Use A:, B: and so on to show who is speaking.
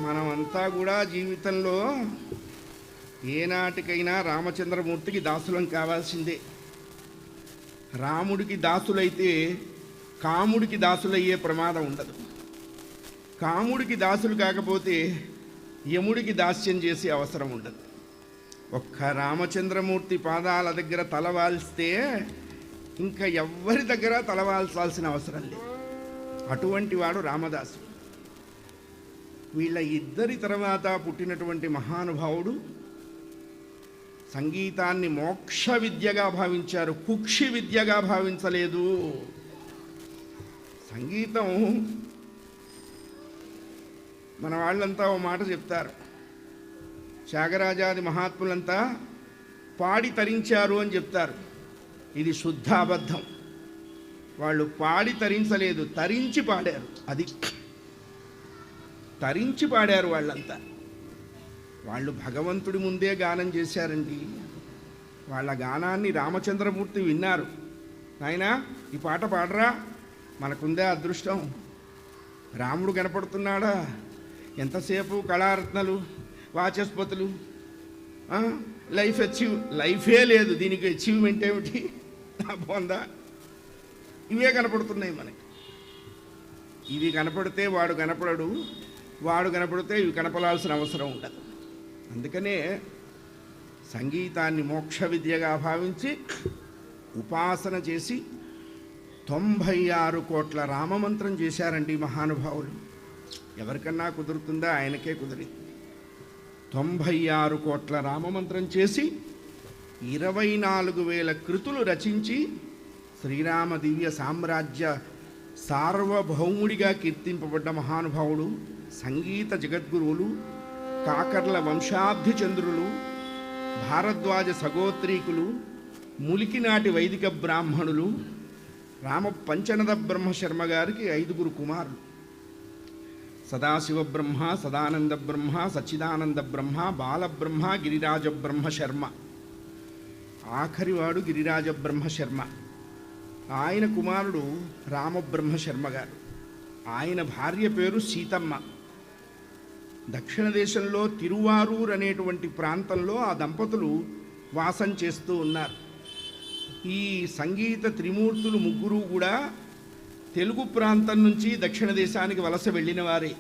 A: మనమంతా కూడా జీవితంలో ఏనాటికైనా రామచంద్రమూర్తికి దాసులం కావాల్సిందే. రాముడికి దాసులైతే కాముడికి దాసులయ్యే ప్రమాదం ఉండదు. కాముడికి దాసులు కాకపోతే యముడికి దాస్యం చేసే అవసరం ఉండదు. ఒక్క రామచంద్రమూర్తి పాదాల దగ్గర తలవాల్స్తే ఇంకా ఎవ్వరి దగ్గర తలవాల్సాల్సిన అవసరం లేదు. అటువంటి వాడు రామదాసు. వీళ్ళ ఇద్దరి తర్వాత పుట్టినటువంటి మహానుభావుడు సంగీతాన్ని మోక్ష విద్యగా భావించారు, కుక్షి విద్యగా భావించలేదు. సంగీతం మన వాళ్ళంతా ఓ మాట చెప్తారు, త్యాగరాజాది మహాత్ములంతా పాడి తరించారు అని చెప్తారు. ఇది శుద్ధ అబద్ధం. వాళ్ళు పాడి తరించలేదు, తరించి పాడారు. అది తరించి పాడారు వాళ్ళంతా. వాళ్ళు భగవంతుడి ముందే గానం చేశారండి. వాళ్ళ గానాన్ని రామచంద్రమూర్తి విన్నారు. నాయనా ఈ పాట పాడరా, మనకుందే అదృష్టం. రాముడు కనపడుతున్నాడా, ఎంతసేపు కళారత్నలు వాచస్పతులు, లైఫే లేదు, దీనికి అచీవ్మెంట్ ఏమిటి బాగుందా? ఇవే కనపడుతున్నాయి మనకి. ఇవి కనపడితే వాడు కనపడడు, వాడు కనపడితే ఇవి కనపడాల్సిన అవసరం ఉండదు. అందుకనే సంగీతాన్ని మోక్ష విద్యగా భావించి ఉపాసన చేసి 96 కోట్ల రామమంత్రం చేశారండి మహానుభావులు. ఎవరికన్నా కుదురుతుందా? ఆయనకే కుదిరింది. 96 కోట్ల రామమంత్రం చేసి 24,000 కృతులు రచించి శ్రీరామ దివ్య సామ్రాజ్య సార్వభౌముడిగా కీర్తింపబడ్డ మహానుభావుడు. సంగీత జగద్గురువులు కాకర్ల వంశాబ్ది చంద్రులు, భారద్వాజ సగోత్రీకులు, ములికినాటి వైదిక బ్రాహ్మణులు. రామ పంచనద బ్రహ్మశర్మ గారికి 5 కుమారులు. సదాశివ బ్రహ్మ, సదానంద బ్రహ్మ, సచ్చిదానంద బ్రహ్మ, బాలబ్రహ్మ, గిరిరాజ బ్రహ్మశర్మ. ఆఖరివాడు గిరిరాజ బ్రహ్మశర్మ. ఆయన కుమారుడు రామబ్రహ్మశర్మ గారు. ఆయన భార్య పేరు సీతమ్మ. దక్షిణ దేశంలో తిరువారూర్ అనేటువంటి ప్రాంతంలో ఆ దంపతులు వాసం చేస్తూ ఉన్నారు. ఈ సంగీత త్రిమూర్తులు ముగ్గురు కూడా తెలుగు ప్రాంతం నుంచి దక్షిణ దేశానికి వలస వెళ్ళిన వారే.